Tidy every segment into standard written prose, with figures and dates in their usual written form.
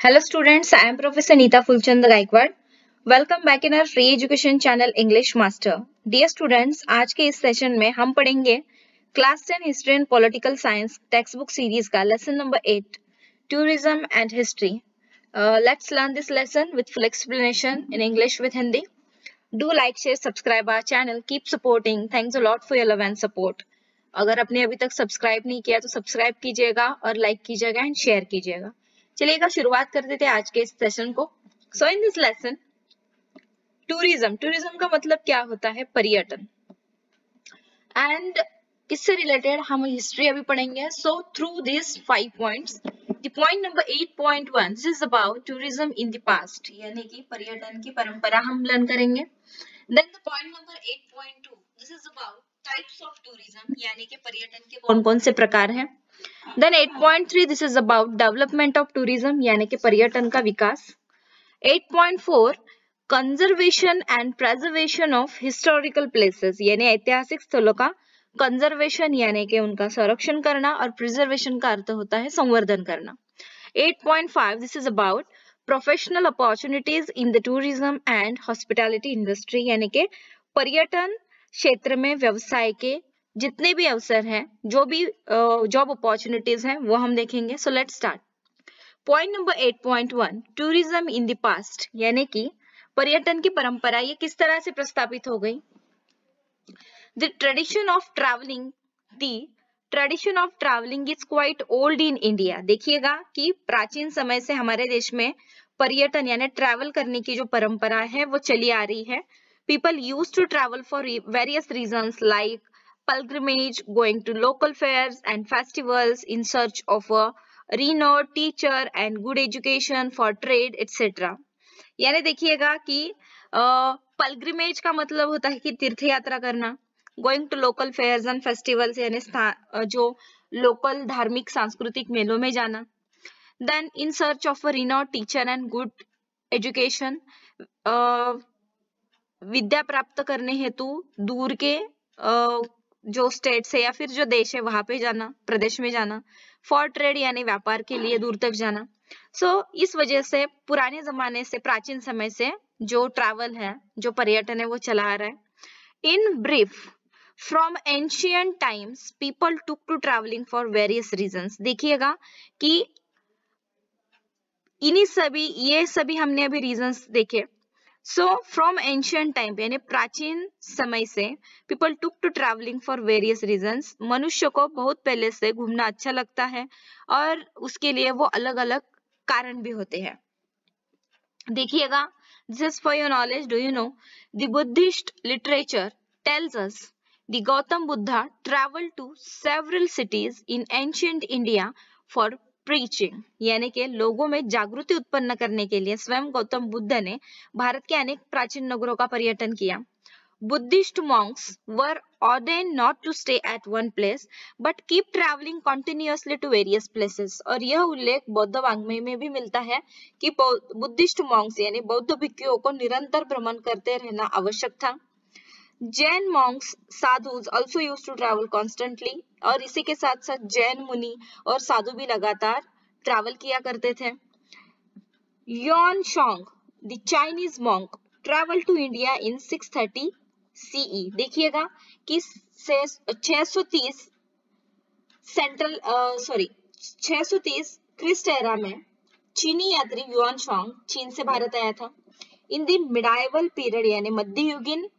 Hello students, I am Professor Neeta Fulchand Gaikwad. Welcome back in our free education channel English Master. Dear students, आज के इस session में हम पढ़ेंगे class 10 history and political science text book series का lesson number 8 tourism and history. Let's learn this lesson with full explanation in English with Hindi. Do like, share, subscribe our channel. Keep supporting. Thanks a lot for your love and support. अगर आपने अभी तक subscribe नहीं किया तो subscribe कीजिएगा और like कीजिएगा एंड शेयर कीजिएगा. चलिएगा शुरुआत कर देते हैं आज के इस सेशन को. सो इन दिस लेसन टूरिज्म का मतलब क्या होता है? पर्यटन. एंड इससे रिलेटेड हम हिस्ट्री अभी पढ़ेंगे. So through this 5 points, the point number 8.1 this is about tourism in the past, यानी कि पर्यटन की परंपरा हम लर्न करेंगे. Then the point number 8.2 this is about types of tourism, यानी कि पर्यटन के कौन-कौन से प्रकार हैं. Then 8.3 this is about development of tourism, यानी कि पर्यटन का विकास. 8.4 conservation and preservation of historical places, यानी ऐतिहासिक स्थलों का कंजर्वेशन यानी कि उनका संरक्षण करना, और प्रिजर्वेशन का अर्थ होता है संवर्धन करना. 8.5 this is about professional opportunities in the tourism and hospitality industry, यानी कि पर्यटन क्षेत्र में व्यवसाय के जितने भी अवसर हैं, जो भी जॉब अपॉर्चुनिटीज हैं, वो हम देखेंगे. So let's start. Point number 8.1 tourism in the past, यानी कि पर्यटन की परंपरा ये किस तरह से प्रस्तापित हो गई. The tradition of travelling is quite old in India. देखिएगा कि प्राचीन समय से हमारे देश में पर्यटन यानी ट्रैवल करने की जो परंपरा है वो चली आ रही है. People used to travel for various reasons like pilgrimage, going to local fairs and festivals in search of a renowned teacher and good education for trade etc. यानी देखिएगा कि pilgrimage का मतलब होता है कि तीर्थ यात्रा करना. going to local fairs and festivals यानी जो लोकल धार्मिक सांस्कृतिक मेलों में जाना. then in search of a renowned teacher and good education, विद्या प्राप्त करने हेतु दूर के जो स्टेट से या फिर जो देश है वहां पे जाना, प्रदेश में जाना. फॉर ट्रेड यानी व्यापार के लिए दूर तक जाना. सो इस वजह से पुराने जमाने से, प्राचीन समय से जो ट्रैवल है, जो पर्यटन है, वो चला आ रहा है. In brief, from ancient times people took to travelling for various reasons. देखिएगा कि ये सभी हमने अभी रीजंस देखे. सो फ्रॉम एंशियंट टाइम यानी प्राचीन समय से people took to travelling for various reasons, मनुष्य को बहुत पहले से घूमना अच्छा लगता है और उसके लिए वो अलग अलग कारण भी होते हैं. देखिएगा, this is for your knowledge. Do you know the Buddhist literature tells us the Gautam Buddha travel to several cities in ancient India for preaching, यानी कि लोगों में जागृति उत्पन्न करने के लिए स्वयं गौतम बुद्ध ने भारत के अनेक प्राचीन नगरों का पर्यटन किया. Buddhist monks were ordained not to stay at one place but keep travelling continuously to various places. और यह उल्लेख बौद्ध वाङ्मय में भी मिलता है कि बुद्धिस्ट मॉन्क्स यानी बौद्ध भिक्षुओं को निरंतर भ्रमण करते रहना आवश्यक था. Jain monks sadhus also used to travel constantly, और इसी के साथ साथ जैन मुनि और साधु भी लगातार ट्रैवल किया करते थे. Xuanzang the Chinese monk travel to India in 630 CE. देखिएगा कि 630 क्रिस्ट एरा में चीनी यात्री युआन शांग चीन से भारत आया था. इन द मिडाइवल पीरियड यानी मध्ययुगीन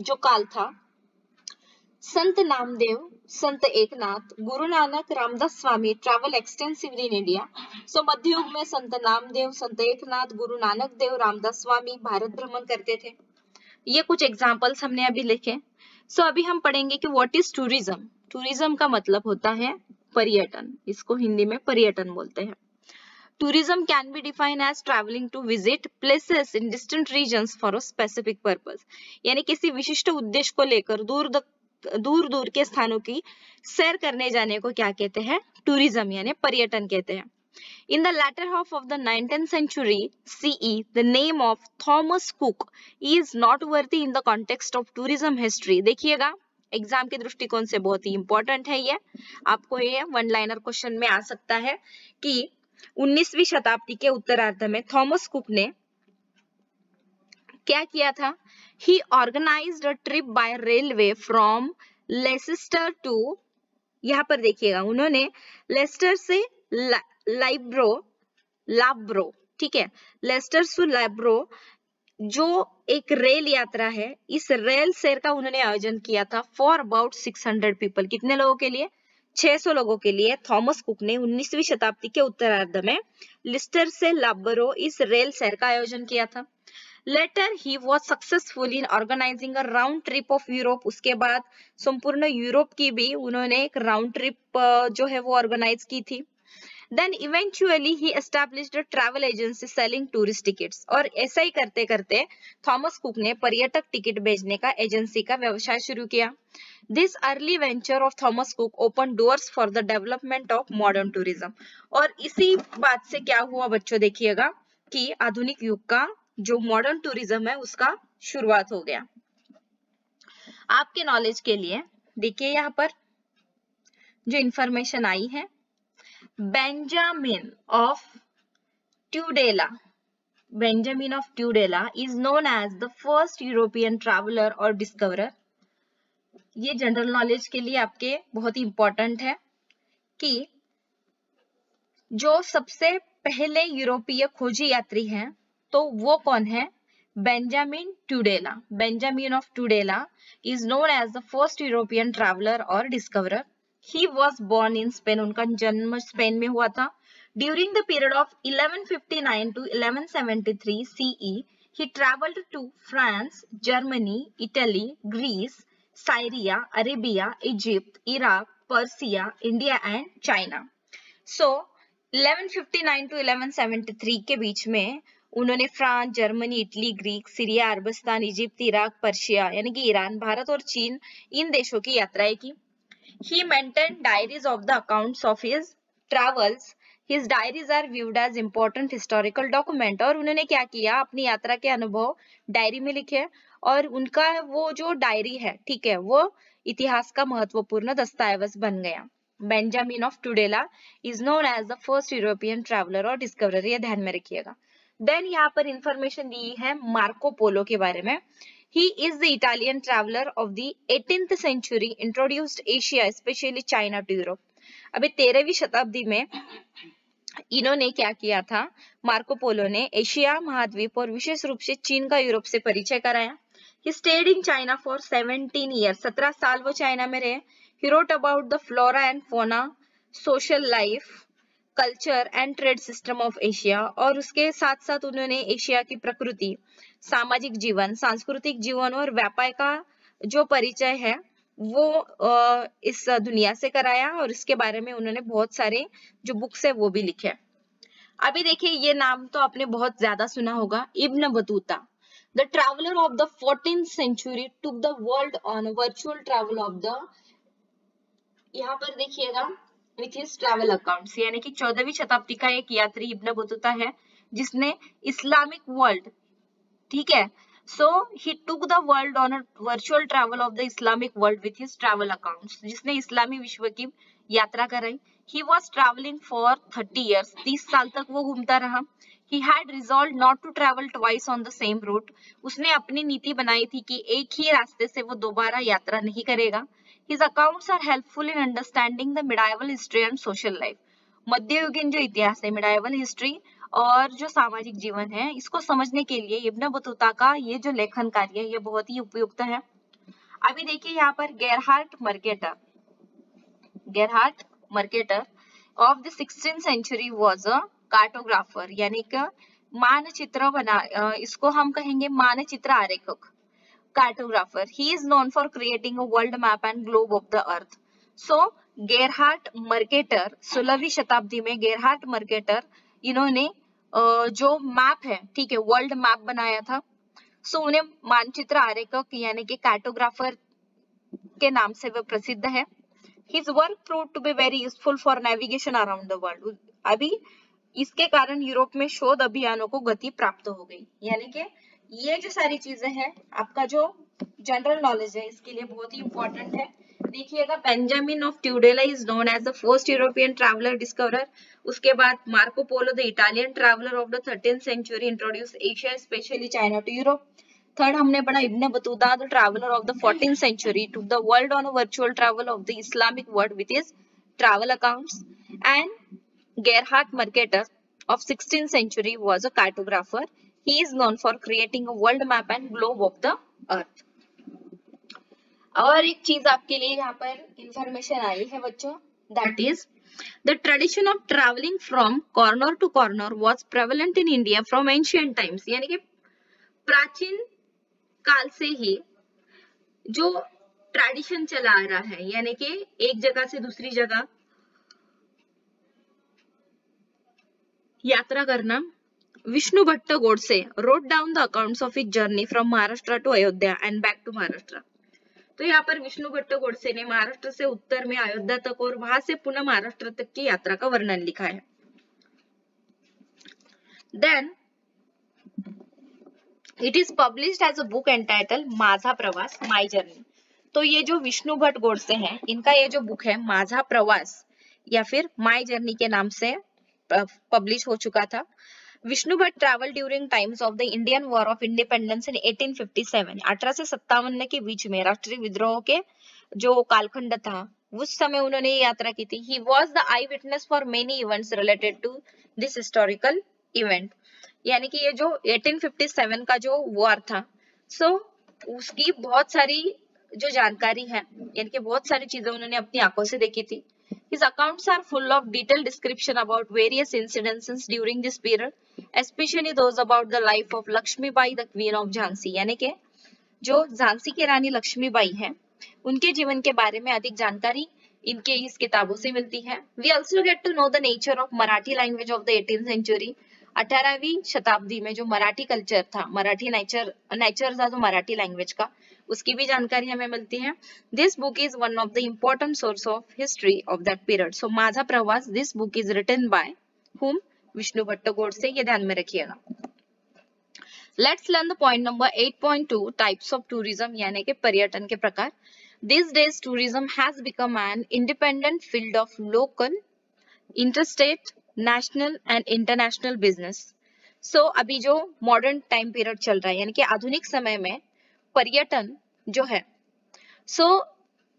जो काल था, संत नामदेव, संत Eknath, Guru Nanak, Ramdas Swami travel extensively in India. सो मध्य युग में संत नामदेव, संत एकनाथ, गुरु नानक देव, रामदास स्वामी भारत भ्रमण करते थे. ये कुछ एग्जांपल्स हमने अभी लिखे. सो अभी हम पढ़ेंगे कि व्हाट इज टूरिज्म. टूरिज्म का मतलब होता है पर्यटन, इसको हिंदी में पर्यटन बोलते हैं. Tourism can be defined as traveling to visit places in distant regions for a specific purpose. यानी किसी विशिष्ट उद्देश्य को लेकर दूर के स्थानों की सैर करने जाने को क्या कहते हैं? टूरिज्म यानी पर्यटन कहते हैं. In the latter half of the 19th century CE, the name of Thomas Cook is noteworthy in the context of tourism history. देखिएगा, एग्जाम के दृष्टिकोण से बहुत ही इंपॉर्टेंट है ये. आपको ये वन लाइनर क्वेश्चन में आ सकता है कि 19वीं शताब्दी के उत्तरार्ध में थॉमस कुक ने क्या किया था? He organized a trip by railway from Leicester to, यहाँ पर देखिएगा उन्होंने लेस्टर से लाब्रो, ठीक है, लेस्टर टू लाब्रो जो एक रेल यात्रा है, इस रेल सैर का उन्होंने आयोजन किया था फॉर अबाउट 600 पीपल। कितने लोगों के लिए? 600 लोगों के लिए थॉमस कुक ने 19वीं शताब्दी के उत्तरार्ध में लिस्टर से लाब्रो इस रेल सैर का आयोजन किया था। Later he was successful in organizing a round trip of Europe। उसके बाद संपूर्ण यूरोप की भी उन्होंने एक राउंड ट्रिप जो है वो ऑर्गेनाइज की थी। Then eventually he established a travel agency selling tourist tickets। और ऐसा ही करते करते थॉमस कुक ने पर्यटक टिकट बेचने का एजेंसी का व्यवसाय शुरू किया। This early venture of Thomas Cook opened doors for the development of modern tourism। और इसी बात से क्या हुआ बच्चों, देखिएगा कि आधुनिक युग का जो मॉडर्न टूरिज्म है उसका शुरुआत हो गया। आपके नॉलेज के लिए देखिए यहाँ पर जो इंफॉर्मेशन आई है, Benjamin of Tudela is known as the first European traveller और डिस्कवरर। ये जनरल नॉलेज के लिए आपके बहुत ही इंपॉर्टेंट है कि जो सबसे पहले यूरोपीय खोजी यात्री हैं तो वो कौन है? Benjamin Tudela. Benjamin of Tudela is known as the first European traveller और discoverer. He was born in Spain. उनका जन्म स्पेन में हुआ था। During the period of 1159 to 1173 CE, he traveled to France, Germany, Italy, Greece, Syria, Arabia, Egypt, Iraq, Persia, India and China। So 1159 to 1173 के बीच में उन्होंने France, Germany, Italy, Greek, Syria, अरबस्तान, इजिप्ट, इराक, पर्शिया यानी कि Iran, Bharat और चीन, इन देशों की यात्राएं की। He maintained diaries of the accounts of his travels। His diaries are viewed as important historical document। और उन्होंने क्या किया, अपनी यात्रा के अनुभव डायरी में लिखे और उनका वो जो डायरी है, ठीक है, वो इतिहास का महत्वपूर्ण दस्तावेज बन गया। Benjamin of Tudela is known as the first European traveller और डिस्कवरर, ये ध्यान में रखिएगा। देन यहाँ पर इंफॉर्मेशन दी है मार्को पोलो के बारे में। He is the Italian traveler of the 18th century, introduced Asia, especially China to Europe। अभी 13वीं शताब्दी में इन्होंने क्या किया था, मार्को पोलो ने एशिया महाद्वीप और विशेष रूप से चीन का यूरोप से परिचय कराया। He stayed in China for 17 years। 17 साल वो चाइना में रहे। He wrote about the flora and fauna, social life, culture and trade system of Asia. और उसके साथ साथ उन्होंने एशिया की प्रकृति, सामाजिक जीवन, सांस्कृतिक जीवन और व्यापार का जो परिचय है वो इस दुनिया से कराया और इसके बारे में उन्होंने बहुत सारे जो बुक्स है वो भी लिखे। अभी देखिए ये नाम तो आपने बहुत ज्यादा सुना होगा, इब्न Battuta. The traveller of the 14th century took the world on a virtual travel of the, यहाँ पर देखिएगा विच इज ट्रैवल अकाउंट्स, यानी कि 14वीं शताब्दी का एक यात्री इब्न बतूता है जिसने इस्लामिक वर्ल्ड, ठीक है, so he took the world on a virtual travel of the Islamic world with his travel accounts, जिसने इस्लामी विश्व की यात्रा कराई। He was travelling for 30 years। 30 साल तक वो घूमता रहा। He had resolved not to travel twice on the same route। उसने अपनी नीति बनाई थी कि एक ही रास्ते से वो दोबारा यात्रा नहीं करेगा। His accounts are helpful in understanding the medieval history and social life। मध्ययुगीन जो इतिहास है, medieval history और जो सामाजिक जीवन है, इसको समझने के लिए इब्न बतूता का ये जो लेखन कार्य है ये बहुत ही उपयुक्त है। अभी देखिए यहाँ पर Gerhard Mercator of the 16th century was a cartographer, यानी कि मानचित्र बना, इसको हम कहेंगे मानचित्र आरेखक, cartographer. He is known for creating a world map and globe of the earth। So Gerhard Mercator, 16वीं शताब्दी में गेरहार्ड मर्केटर इन्होंने जो मैप है, ठीक है, वर्ल्ड मैप बनाया था। सो उन्हें मानचित्र आरेखक यानी कि कार्टोग्राफर के नाम से वह प्रसिद्ध है। His work proved to be very useful for navigation around the world। अभी इसके कारण यूरोप में शोध अभियानों को गति प्राप्त हो गई। यानी कि ये जो सारी चीजें हैं, आपका जो जनरल नॉलेज है इसके लिए बहुत ही इंपॉर्टेंट है। देखिएगा Benjamin of Tudela is known as the first European traveller discoverer. उसके बाद Marco Polo the Italian traveller of the 13th century introduce Asia specially China to Europe. Third हमने पढ़ा Ibn Battuta the traveller of the 14th century to the world on a virtual travel of the Islamic world with his travel accounts. And Gerhard Mercator of 16th century was a cartographer. He is known for creating a world map and globe of the earth. और एक चीज आपके लिए यहाँ पर information आई है बच्चों, that is the tradition of traveling from corner to corner was prevalent in India from ancient times. यानी कि प्राचीन काल से ही जो ट्रेडिशन चला आ रहा है, यानी कि एक जगह से दूसरी जगह यात्रा करना। Vishnu Bhatt Godse wrote down the accounts of his journey from Maharashtra to Ayodhya and back to Maharashtra. तो यहाँ पर विष्णु भट्ट गोडसे ने महाराष्ट्र से उत्तर में अयोध्या तक और वहां से पुनः महाराष्ट्र तक की यात्रा का वर्णन लिखा है। Then it is published as a book entitled माझा प्रवास माय जर्नी। तो ये जो विष्णु भट्ट गोडसे हैं, इनका ये जो बुक है माझा प्रवास या फिर माय जर्नी के नाम से पब्लिश हो चुका था। Vishnu Bhatt travel during times of the Indian war of independence in 1857। 1857 के बीच में राष्ट्रीय विद्रोह के जो कालखंड था उस समय उन्होंने ये यात्रा की थी। He was the eyewitness for many events related to this historical event. यानी कि ये जो 1857 का जो वॉर था, सो उसकी बहुत सारी जो जानकारी है, यानी कि बहुत सारी चीजें उन्होंने अपनी आंखों से देखी थी। His accounts are full of detailed description about various incidences during this period, especially those about the life of Lakshmi Bai, the Queen of Jhansi। यानी कि जो झांसी की रानी लक्ष्मीबाई है, उनके जीवन के बारे में अधिक जानकारी इनके इस किताबों से मिलती है। We also get to know the nature of Marathi language of the 18th century। 18वीं शताब्दी में जो मराठी कल्चर था, मराठी नेचर था जो मराठी लैंग्वेज का, उसकी भी जानकारी हमें मिलती है। This book is one of the important source of history of that period. So Majha Pravas, this book is written by whom, Vishnu Bhatt Godse, ये ध्यान में रखिएगा। Let's learn the point number 8.2 types of tourism, यानी कि पर्यटन के प्रकार। This days tourism has become an independent field of local, interstate, national and international business. So अभी जो मॉडर्न टाइम पीरियड चल रहा है, यानी कि आधुनिक समय में पर्यटन जो है, so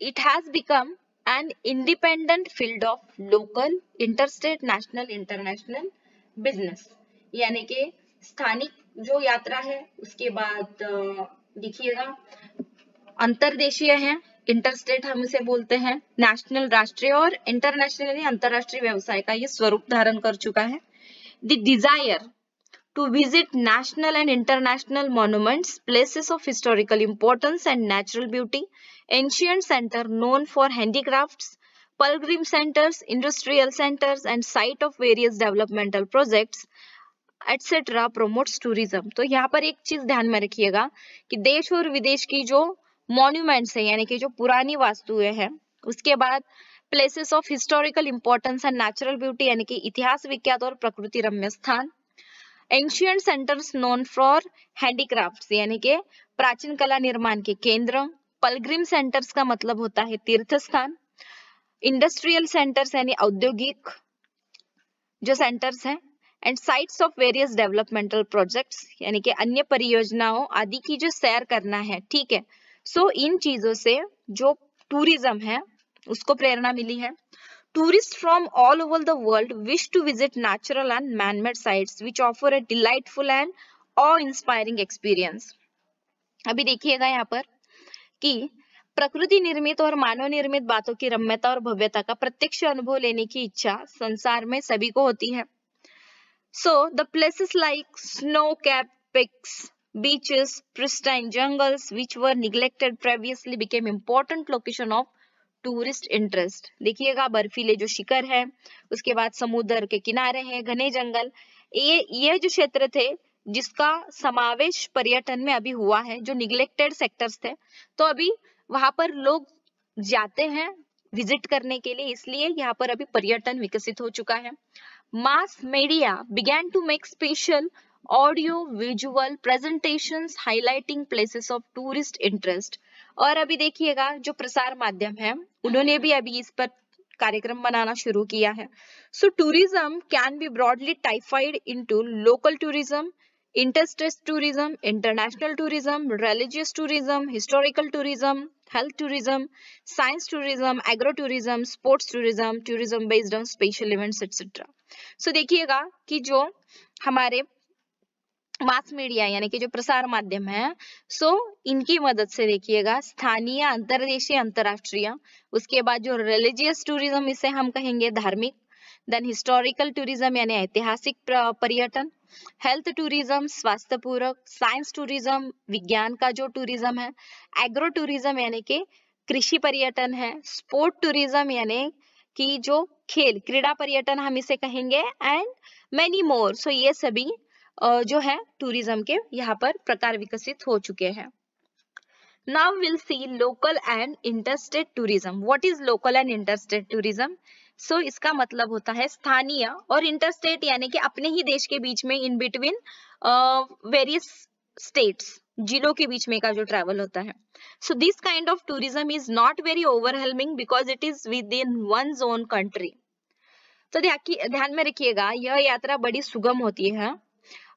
it has become an independent field of local, interstate, national, international business. यानी कि स्थानिक जो यात्रा है, उसके बाद देखिएगा अंतरदेशीय है, इंटरस्टेट हम इसे बोलते हैं, नेशनल राष्ट्रीय, और इंटरनेशनल यानी अंतरराष्ट्रीय व्यवसाय का ये स्वरूप धारण कर चुका है। The desire to visit national and international monuments, places of historical importance and natural beauty, ancient center known for handicrafts, pilgrim centers, industrial centers and site of various developmental projects, etc. promotes tourism। तो यहाँ पर एक चीज ध्यान में रखिएगा कि देश और विदेश की जो मॉन्यूमेंट्स है, यानी कि जो पुरानी वास्तुएं हैं, उसके बाद places of historical importance and natural beauty, यानी कि इतिहास विख्यात और प्रकृति रम्य स्थान, ancient centres known for handicrafts, यानी कि प्राचीन कला निर्माण के केंद्र, पलग्रिम सेंटर्स का मतलब होता है तीर्थ स्थान, इंडस्ट्रियल सेंटर्स यानी औद्योगिक जो सेंटर्स हैं, and sites of various developmental projects, यानी कि अन्य परियोजनाओं आदि की जो सैर करना है। ठीक है, सो इन चीजों से जो टूरिज्म है उसको प्रेरणा मिली है। Tourists from all over the world wish to visit natural and man-made sites which offer a delightful and awe-inspiring experience। अभी देखिएगा यहाँ पर कि प्रकृति निर्मित और मानव निर्मित बातों की रम्यता और भव्यता का प्रत्यक्ष अनुभव लेने की इच्छा संसार में सभी को होती है। So the places like snow-capped peaks, beaches, pristine jungles which were neglected previously became important location of tourist interest. देखिएगा बर्फीले जो शिखर है, उसके बाद समुद्र के किनारे हैं, घने जंगल, ये जो क्षेत्र थे जिसका समावेश पर्यटन में अभी हुआ है, जो निग्लेक्टेड सेक्टर्स थे, तो अभी वहां पर लोग जाते हैं विजिट करने के लिए, इसलिए यहाँ पर अभी पर्यटन विकसित हो चुका है। Mass media began to make special audio visual presentations highlighting places of tourist interest। और अभी देखिएगा जो प्रसार माध्यम है उन्होंने भी अभी इस पर कार्यक्रम बनाना शुरू किया है। So tourism can be broadly typified into local tourism, interstate tourism, international tourism, religious tourism, historical tourism, health tourism, science tourism, agro-tourism, sports tourism, tourism based on special events, etc. So देखिएगा कि जो हमारे mass media यानी कि जो प्रसार माध्यम है, सो इनकी मदद से देखिएगा स्थानीय, अंतर्देशीय, अंतरराष्ट्रीय, उसके बाद जो रिलीजियस टूरिज्म इसे हम कहेंगे धार्मिक, देन हिस्टोरिकल टूरिज्म यानी ऐतिहासिक पर्यटन, हेल्थ टूरिज्म स्वास्थ्य पूरक, साइंस टूरिज्म विज्ञान का जो टूरिज्म है, एग्रो टूरिज्म यानी कि कृषि पर्यटन है, स्पोर्ट टूरिज्म यानी कि जो खेल क्रीड़ा पर्यटन हम इसे कहेंगे, एंड मेनी मोर। सो ये सभी जो है टूरिज्म के यहाँ पर प्रकार विकसित हो चुके हैं। Now we'll see local and interstate tourism. What is local and interstate tourism? So इसका मतलब होता है स्थानीय, और इंटरस्टेट यानी कि अपने ही देश के बीच में, इन बिटवीन वेरियस स्टेट्स, जिलों के बीच में का जो ट्रैवल होता है। So this kind of tourism is not very overwhelming because it is within one's own country. तो ध्यान में रखिएगा यह यात्रा बड़ी सुगम होती है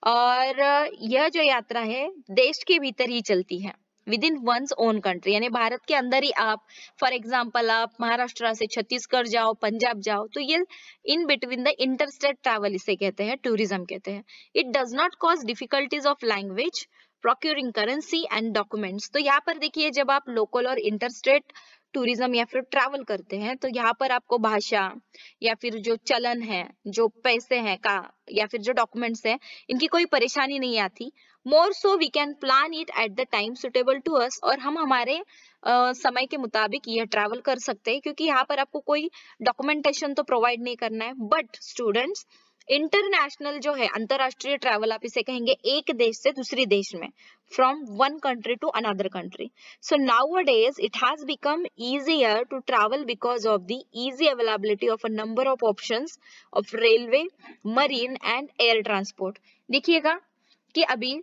और यह जो यात्रा है देश के भीतर ही चलती है, with in one's own country, यानी भारत के अंदर ही आप, फॉर एग्जाम्पल आप महाराष्ट्र से छत्तीसगढ़ जाओ, पंजाब जाओ, तो ये in between the interstate travel इसे कहते हैं, टूरिज्म कहते हैं। It does not cause difficulties of language, procuring currency and documents. तो यहाँ पर देखिए जब आप लोकल और इंटरस्टेट टूरिज्म या फिर ट्रैवल करते हैं तो यहाँ पर आपको भाषा या फिर जो चलन है, जो पैसे हैं का, या फिर जो डॉक्यूमेंट्स है, इनकी कोई परेशानी नहीं आती। More so we can plan it at the time suitable to us, और हम हमारे समय के मुताबिक यह ट्रैवल कर सकते हैं, क्योंकि यहाँ पर आपको कोई डॉक्यूमेंटेशन तो प्रोवाइड नहीं करना है। बट स्टूडेंट्स, इंटरनेशनल जो है अंतरराष्ट्रीय ट्रैवल आप इसे कहेंगे एक देश से दूसरे देश में, from one country to another country. So nowadays it has become easier to travel because of the easy availability of a number of options of railway, marine and air transport। देखिएगा कि अभी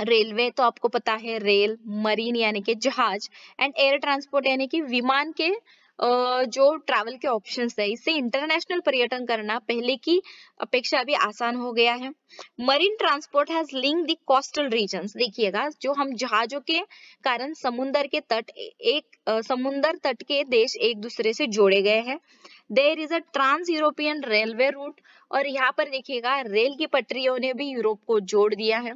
रेलवे तो आपको पता है, rail, marine यानी कि जहाज, एंड एयर ट्रांसपोर्ट यानी कि विमान के जो ट्रैवल के ऑप्शंस है, इससे इंटरनेशनल पर्यटन करना पहले की अपेक्षा अभी आसान हो गया है। Marine transport has link the coastal regions. देखिएगा जो हम जहाजों के कारण समुद्र तट के देश एक दूसरे से जोड़े गए हैं। There is a trans European railway route, और यहाँ पर देखिएगा रेल की पटरियों ने भी यूरोप को जोड़ दिया है।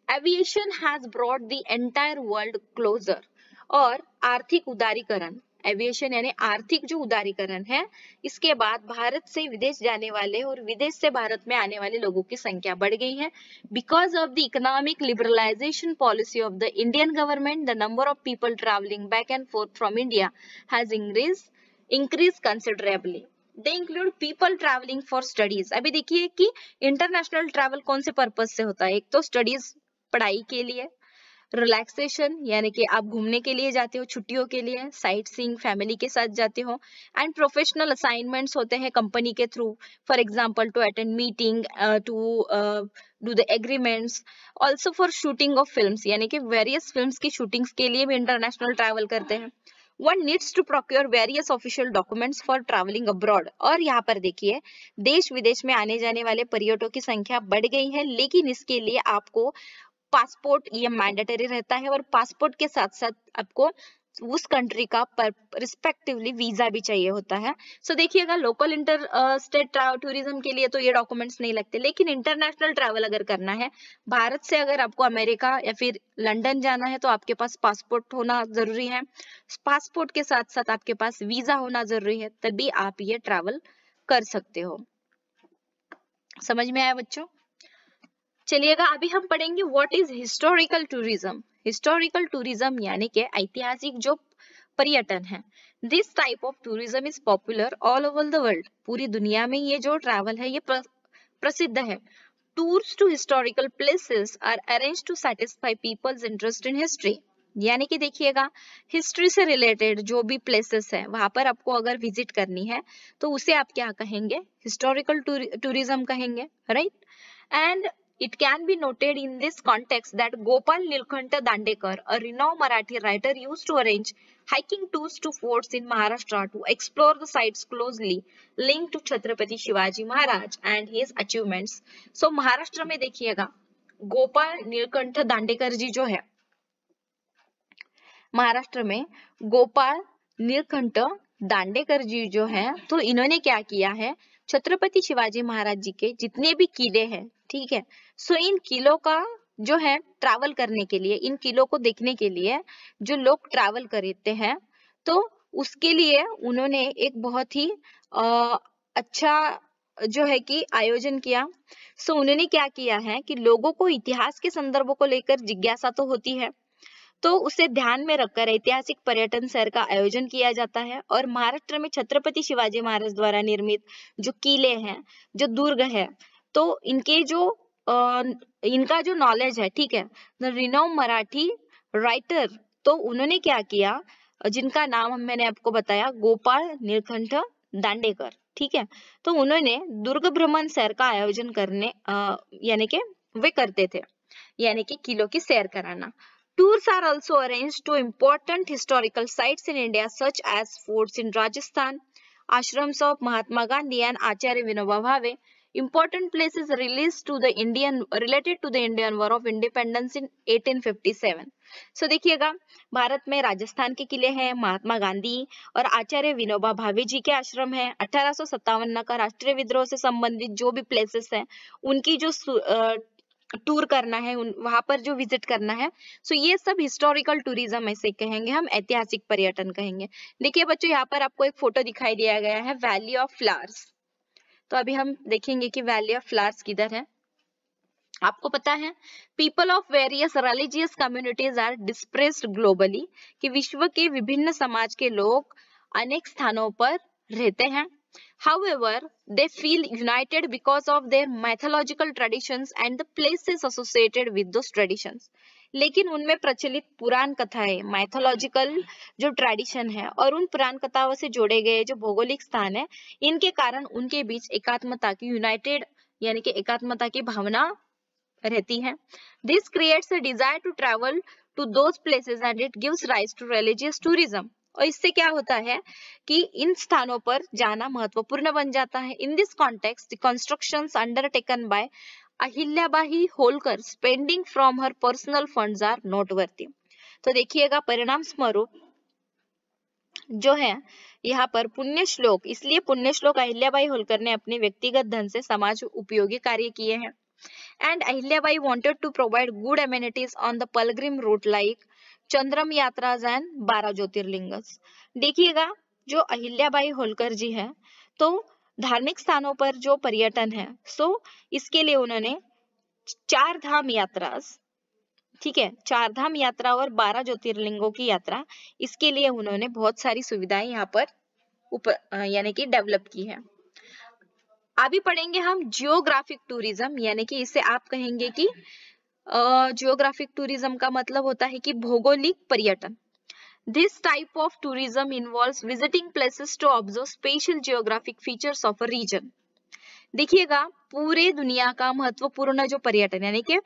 Aviation has brought the entire world closer, और आर्थिक उदारीकरण, एविएशन यानी आर्थिक जो उदारीकरण है, इसके बाद भारत से विदेश जाने वाले और विदेश से भारत में आने वाले लोगों की संख्या बढ़ गई है। Because of the economic liberalisation policy of the Indian government, the number of people travelling back and forth from India has increased considerably. They include people traveling for studies. अभी देखिए कि इंटरनेशनल ट्रैवल कौन से purpose से होता है, एक तो स्टडीज पढ़ाई के लिए, रिलैक्सेशन यानी कि आप घूमने के लिए जाते हो छुट्टियों के लिए, साइट सीइंग फैमिली के साथ जाते हो, एंड प्रोफेशनल असाइनमेंट्स होते हैं कंपनी के through, for example to attend meeting, to do the agreements, also for shooting of films, यानी कि वेरियस फिल्म्स की शूटिंग्स के लिए भी इंटरनेशनल ट्रैवल करते हैं। One needs to procure various official documents for traveling abroad। और यहाँ पर देखिए देश विदेश में आने जाने वाले पर्यटकों की संख्या बढ़ गई है, लेकिन इसके लिए आपको पासपोर्ट ये मैंडेटरी रहता है, और पासपोर्ट के साथ साथ आपको उस कंट्री का रिस्पेक्टिवली वीजा भी चाहिए होता है। सो देखिएगा लोकल इंटर स्टेट टूरिज्म के लिए तो ये डॉक्यूमेंट्स नहीं लगते, लेकिन इंटरनेशनल ट्रैवल अगर करना है, भारत से अगर आपको अमेरिका या फिर लंदन जाना है, तो आपके पास पासपोर्ट होना जरूरी है। पासपोर्ट के साथ साथ आपके पास वीजा होना जरूरी है, तभी आप ये ट्रैवल कर सकते हो। समझ में आया बच्चों? चलिएगा अभी हम पढ़ेंगे what is historical tourism. Historical tourism यानी कि ऐतिहासिक जो पर्यटन है। This type of tourism is popular all over the world. पूरी दुनिया में ये जो ट्रैवल है ये प्रसिद्ध है। Tours to historical places are arranged to satisfy people's interest in history. यानी कि देखिएगा हिस्ट्री से रिलेटेड जो भी प्लेसेस है वहां पर आपको अगर विजिट करनी है तो उसे आप क्या कहेंगे? हिस्टोरिकल टूरिज्म कहेंगे, right? And It can be noted in this context that Gopal Nilkanta Dandekar, a renowned Marathi writer, used to arrange hiking tours to forts in Maharashtra to explore the sites closely linked to Chhatrapati Shivaji Maharaj and his achievements. So Maharashtra में देखिएगा गोपाल नीलकंठ दांडेकर जी जो है, महाराष्ट्र में गोपाल नीलकंठ दांडेकर जी जो है, तो इन्होंने क्या किया है, छत्रपति शिवाजी महाराज जी के जितने भी किले हैं, ठीक है, सो इन किलों का जो है ट्रैवल करने के लिए, इन किलों को देखने के लिए जो लोग ट्रैवल करते हैं, तो उसके लिए उन्होंने एक बहुत ही अच्छा जो है कि आयोजन किया। सो उन्होंने क्या किया है कि लोगों को इतिहास के संदर्भों को लेकर जिज्ञासा तो होती है, तो उसे ध्यान में रखकर ऐतिहासिक पर्यटन शहर का आयोजन किया जाता है। और महाराष्ट्र में छत्रपति शिवाजी महाराज द्वारा निर्मित जो किले हैं, जो दुर्ग है, तो इनके जो इनका जो नॉलेज है, ठीक है, द रिनाउंड मराठी राइटर, तो उन्होंने क्या किया, जिनका नाम मैंने आपको बताया गोपाल नीलकंठ दांडेकर, ठीक है, तो उन्होंने दुर्ग भ्रमण सैर का आयोजन करने यानी कि वे करते थे, यानी कि किलों की सैर कराना। Tours are also arranged to important historical sites in India such as forts in Rajasthan, ashrams of Mahatma Gandhi and Acharya Vinoba Bhave, important places related to the Indian War of Independence in 1857. So देखिएगा, भारत में राजस्थान के किले हैं, महात्मा गांधी और आचार्य विनोबा भावे जी के आश्रम है, 1857 का राष्ट्रीय विद्रोह से संबंधित जो भी प्लेसेस हैं, उनकी जो टूर करना है, वहां पर जो विजिट करना है, सो ये सब हिस्टोरिकल टूरिज्म ऐसे कहेंगे, हम ऐतिहासिक पर्यटन कहेंगे। देखिए बच्चों, यहाँ पर आपको एक फोटो दिखाई दिया गया है वैली ऑफ फ्लावर्स। तो अभी हम देखेंगे कि वैली ऑफ फ्लावर्स किधर है। आपको पता है people of various religious communities are dispersed globally, कि विश्व के विभिन्न समाज के लोग अनेक स्थानों पर रहते हैं। However, they feel united because of their mythological traditions and the places associated with those traditions. लेकिन उनमें प्रचलित पुराण कथाएं, माइथोलॉजिकल जो ट्रेडिशन है और उन पुराण कथाओं से जोड़े गए जो भौगोलिक स्थान है, इनके कारण उनके बीच एकात्मता की यूनाइटेड यानी कि एकात्मता की भावना रहती है। This creates a desire to travel to those places and it gives rise to religious tourism. और इससे क्या होता है कि इन स्थानों पर जाना महत्वपूर्ण बन जाता है। In this context the constructions undertaken by Ahilyabai Holkar spending from her personal funds are noteworthy. तो देखिएगा, परिणाम स्वरूप जो है यहाँ पर पुण्य श्लोक, इसलिए पुण्य श्लोक अहिल्याबाई होलकर ने अपने व्यक्तिगत धन से समाज उपयोगी कार्य किए हैं। And Ahilyabai wanted to provide good amenities on the pilgrim route like Chardham yatras and 12 jyotirlingas. देखिएगा, जो अहिल्याबाई होलकर जी है, तो धार्मिक स्थानों पर जो पर्यटन है, सो इसके लिए उन्होंने 4 धाम यात्रा, ठीक है, 4 धाम यात्रा और 12 ज्योतिर्लिंगों की यात्रा, इसके लिए उन्होंने बहुत सारी सुविधाएं यहाँ पर यानी कि डेवलप की है। अभी पढ़ेंगे हम जियोग्राफिक टूरिज्म, यानी कि इसे आप कहेंगे कि जियोग्राफिक टूरिज्म का मतलब होता है कि भौगोलिक पर्यटन। This type of tourism involves visiting places to observe special geographic features of a region. देखिएगा, पूरे दुनिया का महत्वपूर्ण जो पर्यटन यानी कि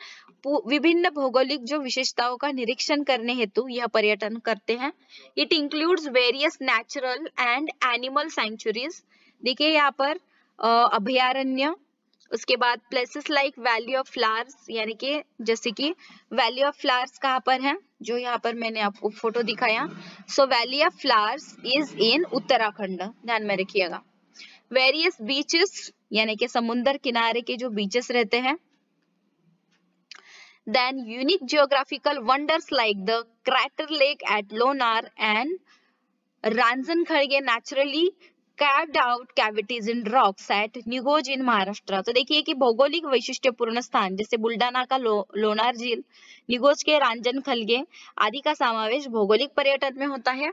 विभिन्न भौगोलिक जो विशेषताओं का निरीक्षण करने हेतु यह पर्यटन करते हैं। It includes various natural and animal sanctuaries. देखिए यहाँ पर अभयारण्य, उसके बाद places like valley of flowers, यानी कि जैसे कि वैली ऑफ फ्लावर्स कहाँ पर है, जो यहाँ पर मैंने आपको फोटो दिखाया। So Valley of Flowers is in Uttarakhand, ध्यान में रखिएगा। वेरियस बीचेस, यानी कि समुद्र किनारे के जो बीचेस रहते हैं। Then unique geographical wonders like the crater lake at Lonar and Ranjankhalge naturally carved out cavities in rocks at Nighoj in Maharashtra. तो देखिए कि भौगोलिक वैशिष्ट्यपूर्ण स्थान जैसे बुल्डाना का लोनार झील, निगोज के रांजनखळगे आदि का समावेश भौगोलिक पर्यटन में होता है।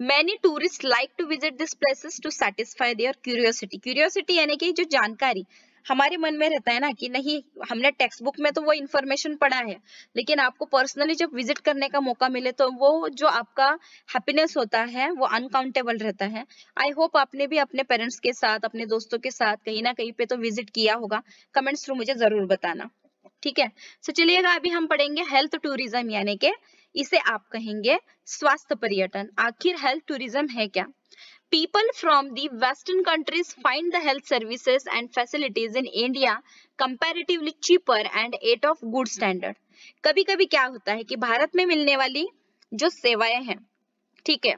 Many tourists like to visit these places to satisfy their curiosity. Curiosity यानी कि जो जानकारी हमारे मन में रहता है ना कि नहीं, हमने टेक्स्ट बुक में तो वो इन्फॉर्मेशन पढ़ा है, लेकिन आपको पर्सनली जब विजिट करने का मौका मिले तो वो जो आपका हैप्पीनेस होता है वो अनकाउंटेबल रहता है। आई होप आपने भी अपने पेरेंट्स के साथ, अपने दोस्तों के साथ कहीं ना कहीं पे तो विजिट किया होगा। कमेंट्स थ्रू मुझे जरूर बताना। ठीक है। सो चलिएगा अभी हम पढ़ेंगे हेल्थ टूरिज्म, यानी कि इसे आप कहेंगे स्वास्थ्य पर्यटन। आखिर हेल्थ टूरिज्म है क्या? People from the Western countries find the health services and facilities in India comparatively cheaper and at of good standard. कभी कभी क्या होता है कि भारत में मिलने वाली जो सेवाएं हैं, ठीक है,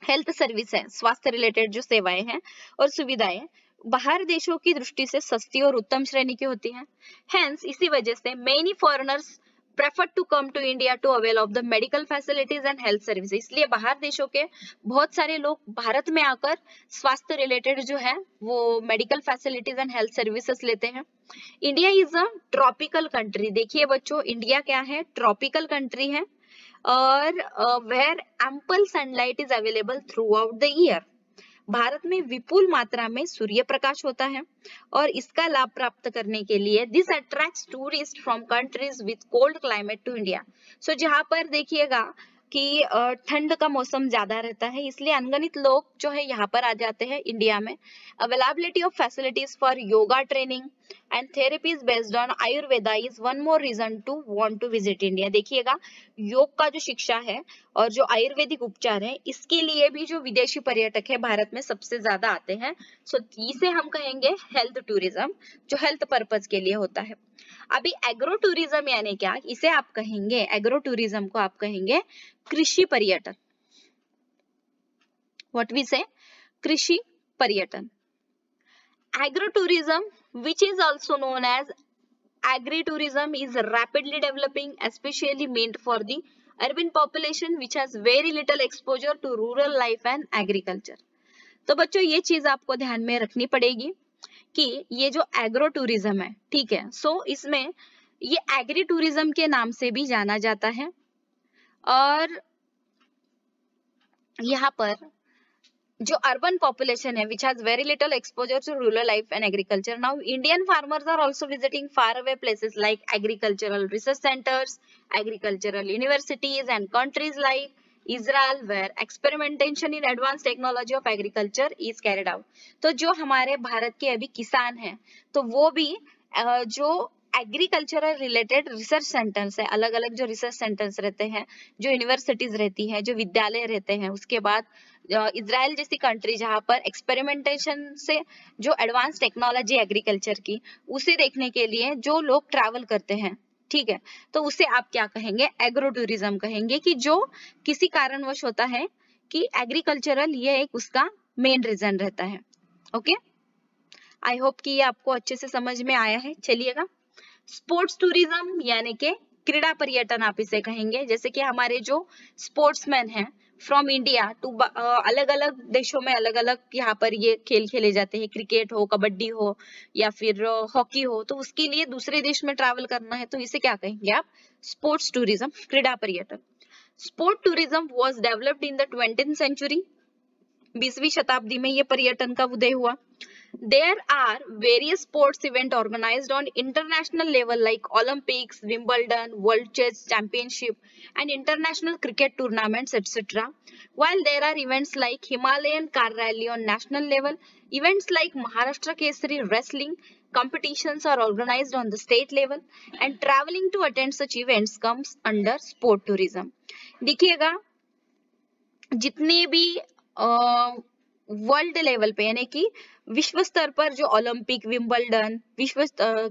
हेल्थ सर्विस है, स्वास्थ्य रिलेटेड जो सेवाएं हैं और सुविधाएं बाहर देशों की दृष्टि से सस्ती और उत्तम श्रेणी की होती हैं। Hence, इसी वजह से many foreigners prefer to come to India to avail of the medical facilities and health services. इसलिए बाहर देशों के बहुत सारे लोग भारत में आकर स्वास्थ्य रिलेटेड जो है वो medical facilities and health services लेते हैं। India is a tropical country. देखिए बच्चों, इंडिया क्या है? ट्रॉपिकल कंट्री है और where ample sunlight is available throughout the year. Bharat में विपुल मात्रा में सूर्य प्रकाश होता है और इसका लाभ प्राप्त करने के लिए this attracts tourist from countries with cold climate to India. So जहां पर देखिएगा कि ठंड का मौसम ज्यादा रहता है, इसलिए अनगिनत लोग जो है यहाँ पर आ जाते हैं इंडिया में। Availability of facilities for yoga training and therapies based on Ayurveda is one more reason to want to visit India. देखिएगा, योग का जो शिक्षा है और जो आयुर्वेदिक उपचार है, इसके लिए भी जो विदेशी पर्यटक है भारत में सबसे ज्यादा आते हैं। सो इसे हम कहेंगे हेल्थ टूरिज्म, जो हेल्थ पर्पज के लिए होता है। अभी एग्रो टूरिज्म यानी क्या? इसे आप कहेंगे, एग्रो टूरिज्म को आप कहेंगे कृषि पर्यटन। व्हाट वी से? कृषि पर्यटन। Agro tourism, which is also known as agritourism, is rapidly developing, especially meant for the urban population which has very little exposure to rural life and agriculture. तो बच्चों ये चीज आपको ध्यान में रखनी पड़ेगी कि ये जो एग्रो टूरिज्म है, ठीक है, सो इसमें ये एग्री टूरिज्म के नाम से भी जाना जाता है और यहाँ पर जो अर्बन पॉपुलेशन है which has very little exposure to rural life and agriculture. Now Indian farmers are also visiting far away places like agricultural research centers, agricultural universities and countries like Israel where experimentation in advanced technology of agriculture is carried out. तो जो हमारे भारत के अभी किसान हैं तो वो भी जो एग्रीकल्चरल रिलेटेड रिसर्च सेंटर्स है, अलग अलग जो रिसर्च सेंटर्स रहते हैं, जो यूनिवर्सिटीज रहती है, जो विद्यालय रहते हैं, उसके बाद इजराइल जैसी कंट्री जहां पर एक्सपेरिमेंटेशन से जो एडवांस टेक्नोलॉजी एग्रीकल्चर की, उसे देखने के लिए जो लोग ट्रैवल करते हैं, ठीक है, तो उसे आप क्या कहेंगे? एग्रो टूरिज्म कहेंगे, कि जो किसी कारणवश होता है कि एग्रीकल्चरल ये एक उसका मेन रीजन रहता है। ओके, आई होप कि ये आपको अच्छे से समझ में आया है। चलिएगा, स्पोर्ट्स टूरिज्म यानी कि क्रीड़ा पर्यटन आप इसे कहेंगे। जैसे कि हमारे जो स्पोर्ट्समैन हैं फ्रॉम इंडिया टू अलग अलग देशों में अलग अलग यहाँ पर ये खेल खेले जाते हैं, क्रिकेट हो, कबड्डी हो या फिर हॉकी हो, तो उसके लिए दूसरे देश में ट्रैवल करना है तो इसे क्या कहेंगे आप? स्पोर्ट्स टूरिज्म, क्रीड़ा पर्यटन। Sport tourism was developed in the 20th century. 20वीं शताब्दी में ये पर्यटन का उदय हुआ। There are various sports events organized on international level like Olympics, Wimbledon, World Chess Championship, and international cricket tournaments, etc. While there are events like Himalayan Car Rally on national level, events like Maharashtra Kesari Wrestling competitions are organized on the state level, and traveling to attend such events comes under sport tourism. देखिएगा, जितने भी world level पे यानी कि विश्व स्तर पर जो ओलंपिक, विंबलडन, विश्व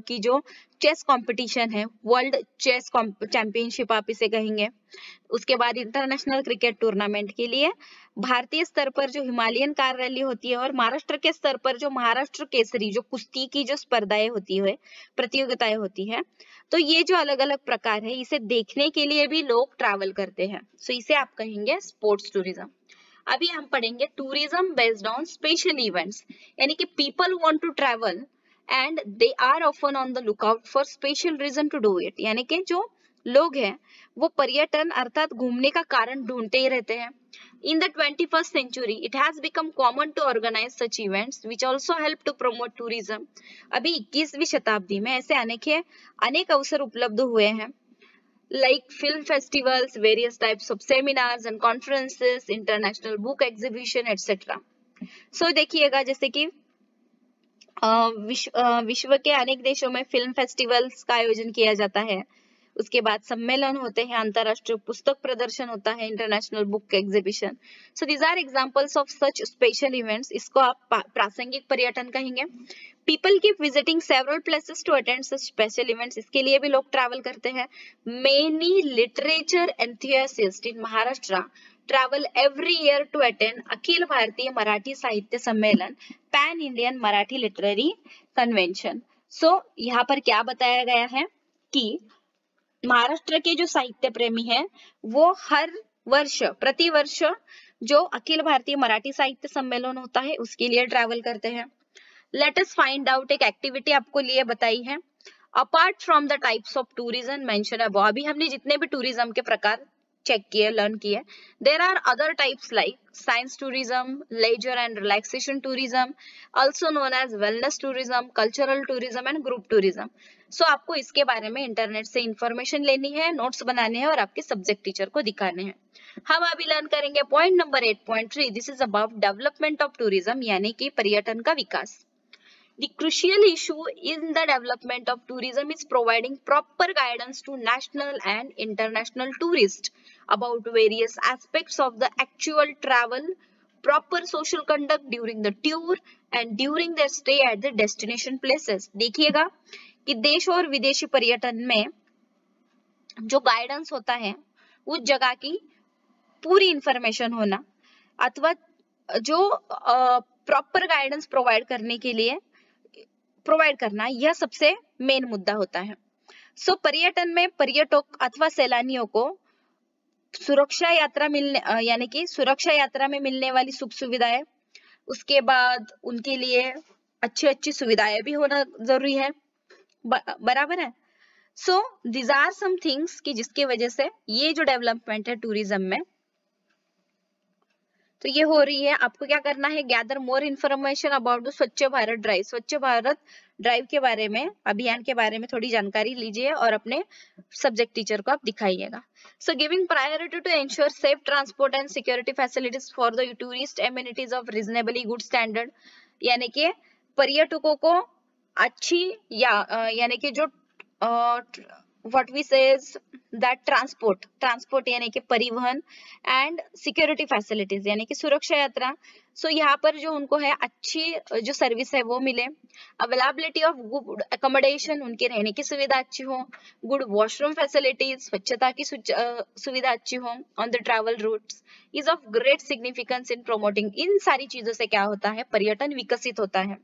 की जो चेस कंपटीशन है, वर्ल्ड चेस चैंपियनशिप आप इसे कहेंगे, उसके बाद इंटरनेशनल क्रिकेट टूर्नामेंट के लिए भारतीय स्तर पर जो हिमालयन कार रैली होती है और महाराष्ट्र के स्तर पर जो महाराष्ट्र केसरी जो कुश्ती की जो स्पर्धाएं होती है, प्रतियोगिताएं होती है, तो ये जो अलग अलग प्रकार है इसे देखने के लिए भी लोग ट्रैवल करते हैं। सो इसे आप कहेंगे स्पोर्ट्स टूरिज्म। अभी हम पढ़ेंगे tourism based on special events, यानी कि people want to travel and they are often on the lookout for special reason to do it, यानी कि जो लोग हैं वो पर्यटन अर्थात घूमने का कारण ढूंढते ही रहते हैं। In the 21st century, it has become common to organize such events, which also help to promote tourism. अभी 21वीं शताब्दी में ऐसे अनेक अवसर उपलब्ध हुए हैं, like film festivals, various types of seminars and conferences, international book exhibition, etc. So देखिएगा, जैसे कि विश्व के अनेक देशों में फिल्म फेस्टिवल्स का आयोजन किया जाता है। उसके बाद सम्मेलन होते हैं, अंतरराष्ट्रीय पुस्तक प्रदर्शन होता है, international book exhibition. So these are examples of such special events. इसको आप प्रासंगिक पर्यटन कहेंगे। People keep visiting several places to attend such special events. इसके लिए भी लोग ट्रैवल करते हैं। Many literature enthusiasts in Maharashtra travel every year to attend Akhil Bharatiya Marathi Sahitya Sammelan, pan Indian Marathi literary convention. So यहाँ पर क्या बताया गया है कि महाराष्ट्र के जो साहित्य प्रेमी हैं वो हर वर्ष प्रतिवर्ष जो अखिल भारतीय मराठी साहित्य सम्मेलन होता है उसके लिए ट्रैवल करते हैं। लेट अस फाइंड आउट, एक एक्टिविटी आपको लिए बताई है। Apart from the types of tourism mention above, अभी हमने जितने भी टूरिज्म के प्रकार चेक किए, लर्न किए, there are other types like science tourism, leisure and relaxation tourism, also known as wellness tourism, cultural tourism and group tourism. So आपको इसके बारे में इंटरनेट से इंफॉर्मेशन लेनी है, नोट्स बनाने हैं और आपके सब्जेक्ट टीचर को दिखाने हैं। हम अभी लर्न करेंगे point number 8.3, this is about development of tourism, यानी कि पर्यटन का विकास। The crucial issue in the development of tourism is providing proper guidance to national and international tourists about various aspects of the actual travel, proper social conduct during the tour and during their stay at the destination places। देखिएगा कि देश और विदेशी पर्यटन में जो guidance होता है उस जगह की पूरी इंफॉर्मेशन होना अथवा जो प्रॉपर गाइडेंस प्रोवाइड करना, यह सबसे मेन मुद्दा होता है। सो पर्यटन में पर्यटक अथवा सैलानियों को सुरक्षा यात्रा में मिलने वाली सुख सुविधाएं, उसके बाद उनके लिए अच्छी सुविधाएं भी होना जरूरी है, बराबर है। So these are some things कि जिसकी वजह से ये जो डेवलपमेंट है टूरिज्म में तो ये हो रही है। आपको क्या करना है, gather more information about the स्वच्छ भारत ड्राइव। स्वच्छ भारत ड्राइव के बारे में, अभियान के बारे में थोड़ी जानकारी लीजिए और अपने सब्जेक्ट टीचर को आप दिखाइएगा। So giving priority to ensure safe transport and security facilities for the tourist amenities of reasonably good standard, यानी कि पर्यटकों को अच्छी यानी कि जो what we says that transport यानी कि परिवहन एंड सिक्योरिटी फैसिलिटीज यानी कि सुरक्षा यात्रा। सो यहाँ पर जो उनको है अच्छी जो सर्विस है वो मिले, अवेलेबिलिटी ऑफ गुड अकोमोडेशन, उनके रहने की सुविधा अच्छी हो, गुड वॉशरूम फैसिलिटीज, स्वच्छता की सुविधा अच्छी हो on the travel routes, is of great significance in promoting. इन सारी चीजों से क्या होता है, पर्यटन विकसित होता है।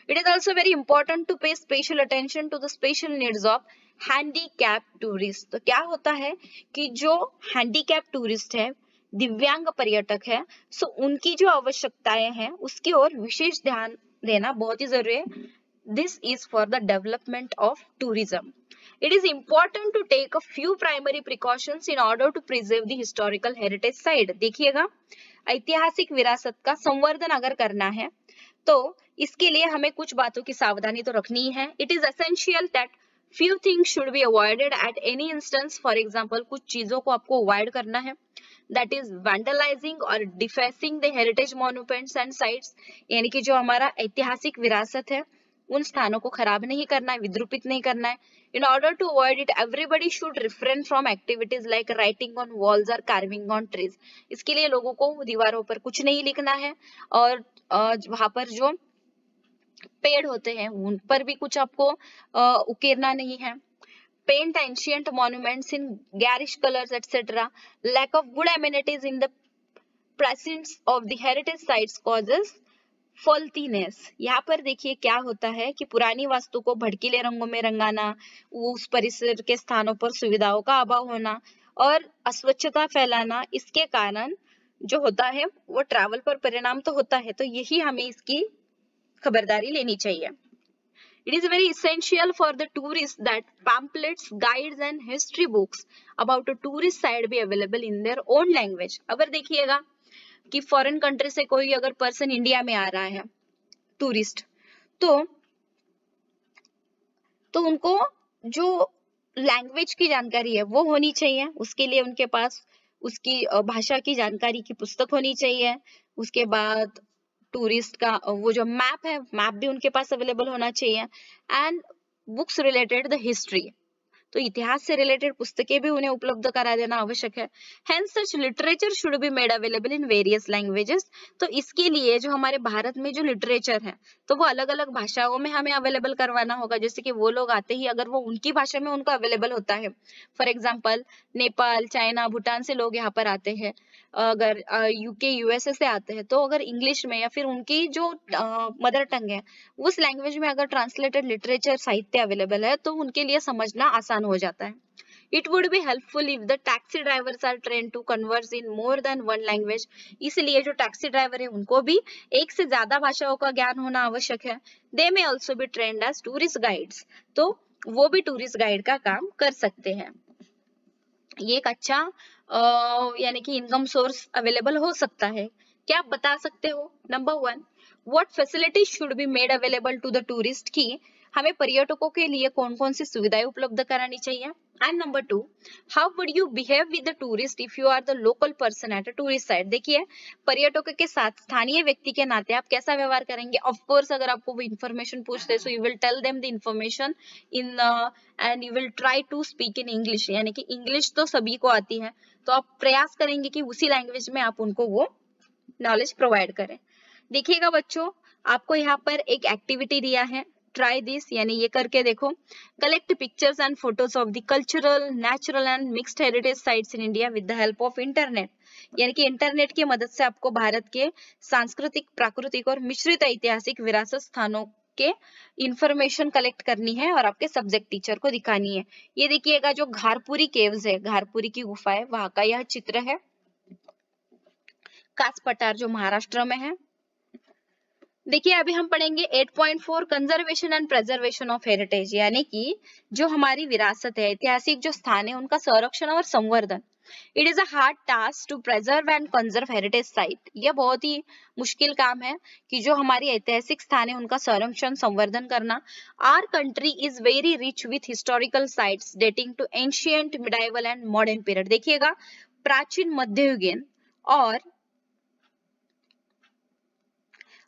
It is also very important to pay special attention to the special needs of handicapped tourists। तो क्या होता है कि जो handicapped tourist है, दिव्यांग पर्यटक है, सो उनकी जो आवश्यकताएं हैं उसकी ओर विशेष ध्यान देना बहुत ही जरूरी है। This is for the development of tourism. It is important to take a few primary precautions in order to preserve the historical heritage site। देखिएगा, ऐतिहासिक विरासत का संवर्धन अगर करना है तो इसके लिए हमें कुछ बातों की सावधानी तो रखनी है। It is essential that few things should be avoided at any instance. For example, कुछ चीजों को आपको अवॉइड करना है, दैट इज वैंडलाइजिंग और defacing the heritage monuments and sites, यानी कि जो हमारा ऐतिहासिक विरासत है उन स्थानों को खराब नहीं करना है, विद्रूपित नहीं करना है। In order to avoid it, everybody should refrain from activities like writing on walls और कार्विंग ऑन ट्रीज। इसके लिए लोगों को दीवारों पर कुछ नहीं लिखना है और वहां पर जो पेड़ होते हैं उन पर भी कुछ आपको उकेरना नहीं है। Paint ancient monuments in garish colours etcetera, lack of good amenities in the presence of the heritage sites causes faultiness. यहाँ पर देखिए क्या होता है कि पुरानी वास्तु को भड़कीले रंगों में रंगाना, उस परिसर के स्थानों पर सुविधाओं का अभाव होना और अस्वच्छता फैलाना, इसके कारण जो होता है वो ट्रैवल पर परिणाम तो होता है। तो यही हमें इसकी खबरदारी लेनी चाहिए। It is very essential for the tourists that pamphlets, guides and history books about a tourist site be available in their own language। अगर देखिएगा कि फॉरेन कंट्री से कोई अगर पर्सन इंडिया में आ रहा है टूरिस्ट, तो उनको जो लैंग्वेज की जानकारी है वो होनी चाहिए। उसके लिए उनके पास उसकी भाषा की जानकारी की पुस्तक होनी चाहिए। उसके बाद टूरिस्ट का वो जो मैप है, मैप भी उनके पास अवेलेबल होना चाहिए, and books related the history, तो इतिहास से रिलेटेड पुस्तकें भी उन्हें उपलब्ध करा देना आवश्यक है। Hence such literature should be made available in various languages। तो इसके लिए जो हमारे भारत में जो लिटरेचर है तो वो अलग अलग भाषाओं में हमें अवेलेबल करवाना होगा, जैसे कि वो लोग आते ही अगर वो उनकी भाषा में उनको अवेलेबल होता है, for example Nepal, China, Bhutan से लोग यहाँ पर आते हैं, अगर यूके, यूएसए से आते हैं, तो अगर इंग्लिश में या फिर उनकी जो मदर टंग है उस लैंग्वेज में अगर ट्रांसलेटेड लिटरेचर साहित्य अवेलेबल है तो उनके लिए समझना आसान हो जाता है। It would be helpful if the taxi drivers are trained to converse in more than one language। इसलिए जो टैक्सी ड्राइवर है उनको भी एक से ज्यादा भाषाओं का ज्ञान होना आवश्यक है। They may also be trained as tourist guides। तो वो भी टूरिस्ट गाइड का काम कर सकते हैं। ये एक अच्छा यानी कि इनकम सोर्स अवेलेबल हो सकता है। क्या आप बता सकते हो? Number 1, what facilities should be made available to the tourist, की हमें पर्यटकों के लिए कौन कौन सी सुविधाएं उपलब्ध करानी चाहिए। And number 2, how would you behave with the tourist if you are the local person at a tourist site. देखिए, पर्यटकों के साथ स्थानीय व्यक्ति के नाते आप कैसा व्यवहार करेंगे। ऑफ कोर्स अगर आपको वो इन्फॉर्मेशन पूछते हैं so you will tell them the information in and you will try to speak in English, यानी कि इंग्लिश तो सभी को आती है, तो आप प्रयास करेंगे कि उसी लैंग्वेज में आप उनको वो नॉलेज प्रोवाइड करें। देखिएगा बच्चों, आपको यहाँ पर एक एक्टिविटी दिया है, ट्राई दिस, यानी ये करके देखो। Collect pictures and photos of the cultural, natural and mixed heritage sites in India with the help of internet. यानी कि इंटरनेट की मदद से आपको भारत के सांस्कृतिक, प्राकृतिक और मिश्रित ऐतिहासिक विरासत स्थानों के इंफॉर्मेशन कलेक्ट करनी है और आपके सब्जेक्ट टीचर को दिखानी है। ये देखिएगा, जो घारपुरी केव्स है, घारपुरी की गुफा है, वहां का यह चित्र है। कास पठार जो महाराष्ट्र में है। देखिए, अभी हम पढ़ेंगे 8.4 conservation and preservation of heritage, यानी कि जो हमारी विरासत है, ऐतिहासिक जो स्थान है, उनका संरक्षण और संवर्धन। It is a hard task to preserve and conserve heritage site. यह बहुत ही मुश्किल काम है कि जो हमारी ऐतिहासिक स्थान है उनका संरक्षण, संवर्धन करना। Our country is very rich with historical sites dating to ancient, medieval and modern period. देखिएगा, प्राचीन, मध्ययुगीन और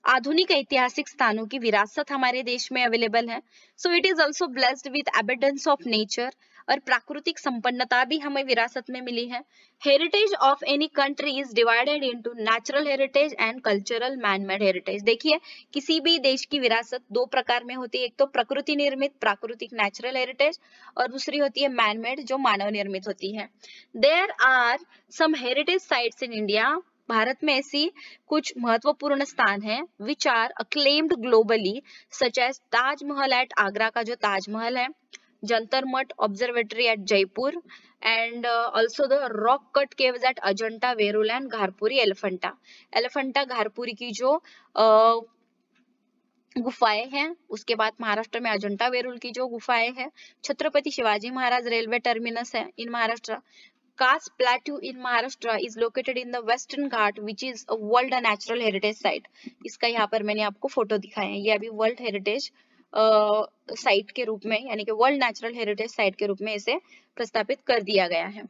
आधुनिक ऐतिहासिक स्थानों की विरासत हमारे देश में अवेलेबल है। So it is also blessed with abundance of nature, और प्राकृतिक संपन्नता भी हमें विरासत में मिली है। Heritage of any country is divided into natural heritage and cultural man made heritage. देखिए, किसी भी देश की विरासत दो प्रकार में होती है, एक तो प्रकृति निर्मित, प्राकृतिक, नेचुरल हेरिटेज, और दूसरी होती है मैन मेड, जो मानव निर्मित होती है। There are some heritage sites in India. Bharat में ऐसी कुछ महत्वपूर्ण स्थान हैं which are acclaimed globally, such as Taj Mahal at Agra का जो ताजमहल है, Jantar Mantar observatory at Jaipur, and also the rock cut caves at Ajanta, Verul and Gharapuri Elephanta. Elephanta Gharapuri की जो गुफाएं हैं, उसके बाद महाराष्ट्र में अजंता वेरूल की जो गुफाएं हैं, छत्रपति शिवाजी महाराज रेलवे टर्मिनस है इन Maharashtra. Kars Plateau in Maharashtra is located in the Western Ghat, which is a World Natural Heritage Site। इसका यहाँ पर मैंने आपको फोटो दिखाया है, ये अभी वर्ल्ड हेरिटेज साइट के रूप में, यानी कि वर्ल्ड नेचुरल हेरिटेज साइट के रूप में इसे प्रस्तावित कर दिया गया है।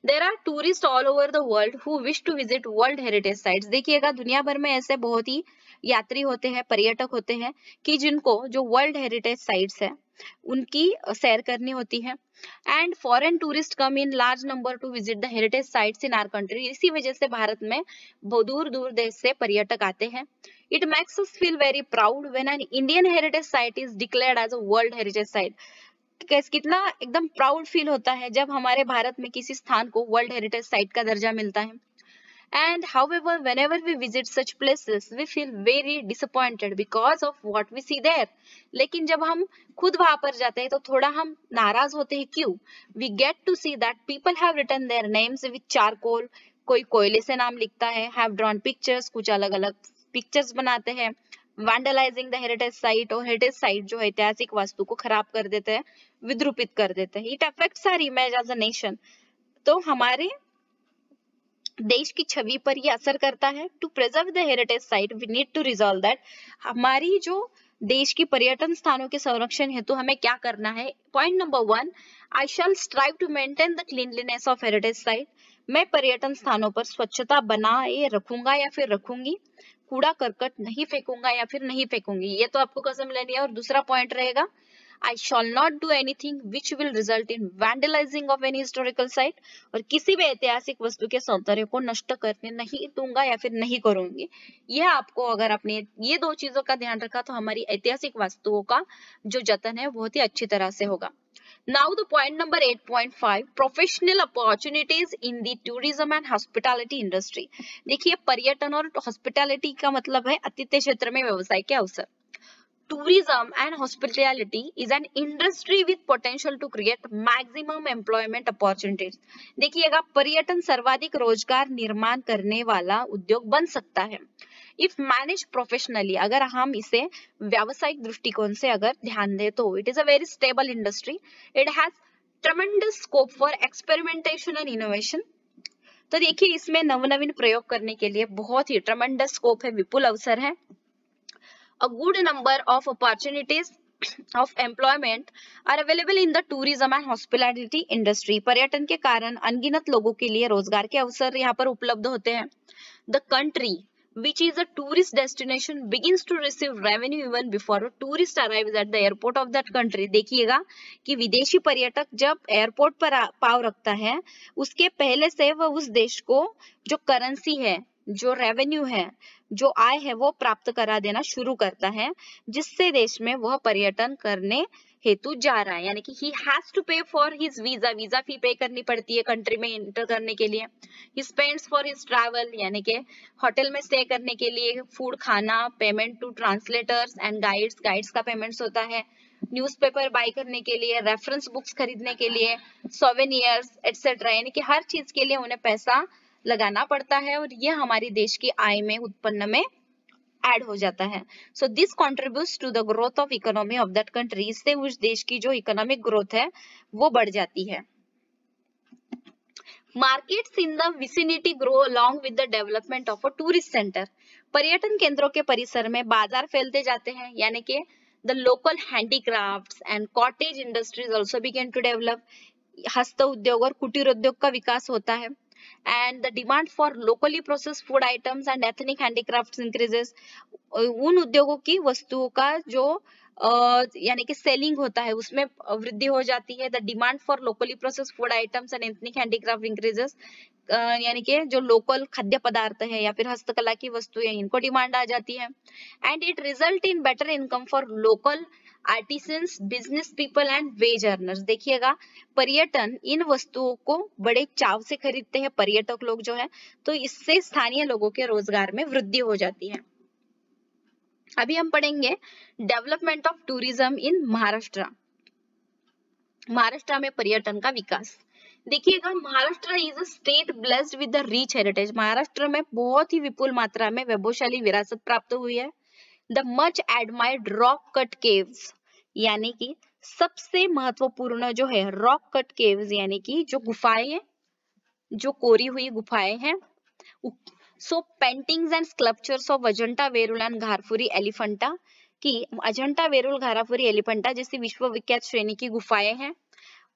There are tourist all over the world who wish to visit world heritage sites. देखिएगा, दुनिया भर में ऐसे बहुत ही यात्री होते हैं, पर्यटक होते हैं कि जिनको जो वर्ल्ड हेरिटेज साइट्स है उनकी सैर करनी होती है। And foreign tourist come in large number to visit the heritage sites in our country. इसी वजह से भारत में बहुत दूर दूर देश से पर्यटक आते हैं। It makes us feel very proud when an Indian heritage site is declared as a world heritage site. कितना एकदम प्राउड फील होता है जब हमारे भारत में किसी स्थान को वर्ल्ड हेरिटेज साइट का दर्जा मिलता है। And however, whenever we visit such places, we feel very disappointed because of what we see there। लेकिन जब हम खुद वहां पर जाते हैं तो थोड़ा हम नाराज होते हैं। क्यों? We get to see that people have written their names with charcoal। कोई कोयले से नाम लिखता है, have drawn pictures, कुछ अलग अलग पिक्चर्स बनाते हैं, vandalizing the heritage site, और हेरिटेज साइट जो ऐतिहासिक वास्तु को खराब कर देते हैं, विद्रूपित कर देते हैं। It affects our image as a nation। तो हमारे देश की छवि पर यह असर करता है। To preserve the heritage site we need to resolve that. हमारी जो देश की पर्यटन स्थानों के संरक्षण हेतु हमें क्या करना है। Point number 1, I shall strive to maintain the cleanliness of heritage site. मैं पर्यटन स्थानों पर स्वच्छता बनाए रखूंगा या फिर रखूंगी। कूड़ा करकट नहीं फेंकूंगा या फिर नहीं फेंकूंगी, ये तो आपको कसम लेनी है। और दूसरा पॉइंट रहेगा, I shall not do anything which will result in vandalizing of any historical site, और किसी भी ऐतिहासिक वस्तु के सौंदर्य को नष्ट करने नहीं दूंगा या फिर नहीं करूंगी। यह आपको, अगर आपने ये दो चीजों का ध्यान रखा तो हमारी ऐतिहासिक वस्तुओं का जो जतन है बहुत ही अच्छी तरह से होगा। Now the point number 8.5, professional opportunities in the tourism and hospitality industry। देखिए, पर्यटन और हॉस्पिटैलिटी का मतलब है आतिथ्य क्षेत्र में व्यवसाय के अवसर। Tourism and hospitality is an industry with potential to create maximum employment opportunities। देखिएगा, पर्यटन सर्वाधिक रोजगार निर्माण करने वाला उद्योग बन सकता है। If managed professionally, अगर हम इसे व्यावसायिक दृष्टिकोण से अगर ध्यान दें तो it is a very stable industry. It has tremendous scope for experimentation and innovation। तो देखिए, इसमें नवनवीन प्रयोग करने के लिए बहुत ही tremendous scope है, विपुल अवसर है। A good number of opportunities of employment are available in the tourism and hospitality industry। पर्यटन के कारण अनगिनत लोगों के लिए रोजगार के अवसर यहाँ पर उपलब्ध होते हैं। The country which is a tourist destination begins to receive revenue even before a tourist arrives at the airport of that country। देखिएगा कि विदेशी पर्यटक जब एयरपोर्ट पर पांव रखता है, उसके पहले से वह उस देश को जो करेंसी है, जो रेवेन्यू है, जो आय है, वो प्राप्त करा देना शुरू करता है, जिससे देश में वह पर्यटन करने हेतु जा रहा है। यानी कि he has to pay for his visa, visa fee pay करनी पड़ती है कंट्री में एंटर करने के लिए। he spends for his travel, यानी कि होटल में स्टे करने के लिए, फूड खाना, payment to translators and guides का पेमेंट्स होता है, न्यूज़पेपर बाय करने के लिए, रेफरेंस बुक्स खरीदने के लिए, सोवेनियर्स एटसेट्रा, यानी कि हर चीज के लिए उन्हें पैसा लगाना पड़ता है और ये हमारी देश की आय में, उत्पन्न में ऐड हो जाता है। So this contributes to the growth of economy of that country. इससे उस देश की जो इकोनॉमिक ग्रोथ है वो बढ़ जाती है। Markets in the vicinity grow along with the development of a tourist centre. पर्यटन केंद्रों के परिसर में बाजार फैलते जाते हैं, यानी कि the local handicrafts and cottage industries also begin to develop. हस्त उद्योग और कुटीर उद्योग का विकास होता है। and the demand for locally processed food items and ethnic handicrafts increases। उन उद्योगों की वस्तुओं का जो यानी कि सेलिंग होता है उसमें वृद्धि हो जाती है। The demand for locally processed food items and ethnic handicraft increases. यानी कि जो लोकल खाद्य पदार्थ है या फिर हस्तकला की वस्तुएं, इनको डिमांड आ जाती है। And it result in better income for local artisans, business people and veg earners. देखिएगा, पर्यटन इन वस्तुओं को बड़े चाव से खरीदते हैं पर्यटक लोग जो है, तो इससे स्थानीय लोगों के रोजगार में वृद्धि हो जाती है। अभी हम पढ़ेंगे development of tourism in Maharashtra. Maharashtra में पर्यटन का विकास। देखिएगा, Maharashtra is a state blessed with the rich heritage. Maharashtra में बहुत ही विपुल मात्रा में वैभवशाली विरासत प्राप्त हुई है। The much admired rock cut caves, यानी कि सबसे महत्वपूर्ण जो है रॉक कट केव्स, यानी कि जो गुफाएं, जो कोरी हुई गुफाएं हैं। So paintings and sculptures of Ajanta Verul and Gharapuri Elephanta, की अजंता वेरूल घारपुरी एलिफेंटा जैसी विश्व विख्यात श्रेणी की गुफाएं हैं।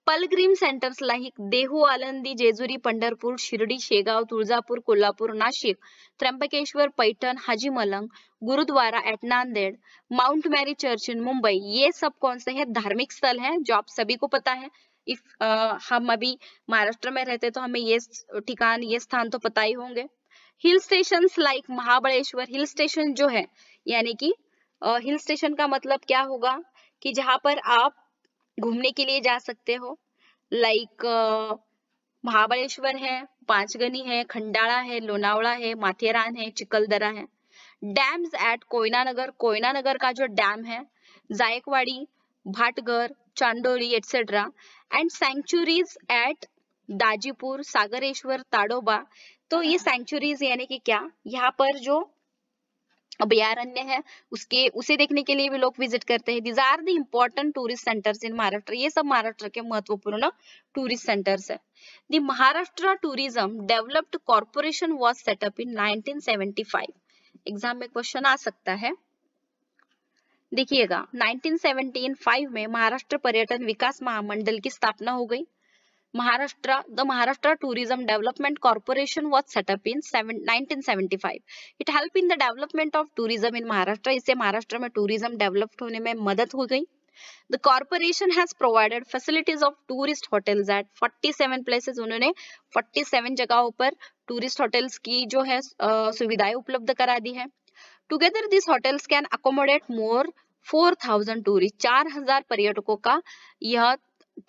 Pilgrim centres like Dehu, Alandi, Jejuri, Pandharpur, Shirdi, Shegaon, Tuljapur, Kolhapur, Nashik, Trimbakeshwar, Paithan, Haji Malang, gurudwara at Nanded, Mount Mary church in Mumbai, ये सब कौन से हैं? धार्मिक स्थल हैं, जो आप सभी को पता है। इफ हम अभी महाराष्ट्र में रहते तो हमें ये ठिकान, ये स्थान तो पता ही होंगे। Hill station like Mahabaleshwar, hill station जो है, यानी कि हिल स्टेशन का मतलब क्या होगा कि जहां पर आप घूमने के लिए जा सकते हो। लाइक महाबलेश्वर है, पांचगनी है, खंडाला है, लोनावला है, माथेरान है, चिखलदरा है। डैम्स एट कोयनानगर, कोयनानगर का जो डैम है, Jayakwadi, Bhatghar, Chandoli etcetera. And sanctuaries at Dajipur, Sagareshwar, Tadoba. तो ये सैंक्चुरीज यानी कि क्या, यहाँ पर जो अभयारण्य है उसे देखने के लिए भी लोग विजिट करते हैं। These are the important tourist centres in Maharashtra. ये सब महाराष्ट्र के महत्वपूर्ण टूरिस्ट सेंटर्स है। The Maharashtra tourism developed corporation was set up in 1975। Exam में क्वेश्चन आ सकता है। देखिएगा, 1975 में महाराष्ट्र पर्यटन विकास महामंडल की स्थापना हो गई। The Maharashtra Tourism Development Corporation was set up in 1975. It helped in the development of tourism in Maharashtra. इससे महाराष्ट्र में tourism developed होने में मदद हो गई. The corporation has provided facilities of tourist hotels at 47 places. उन्होंने 47 जगहों पर tourist hotels की जो है सुविधाएं उपलब्ध करा दी है. Together these hotels can accommodate more 4,000 tourists. 4,000 पर्यटकों का यह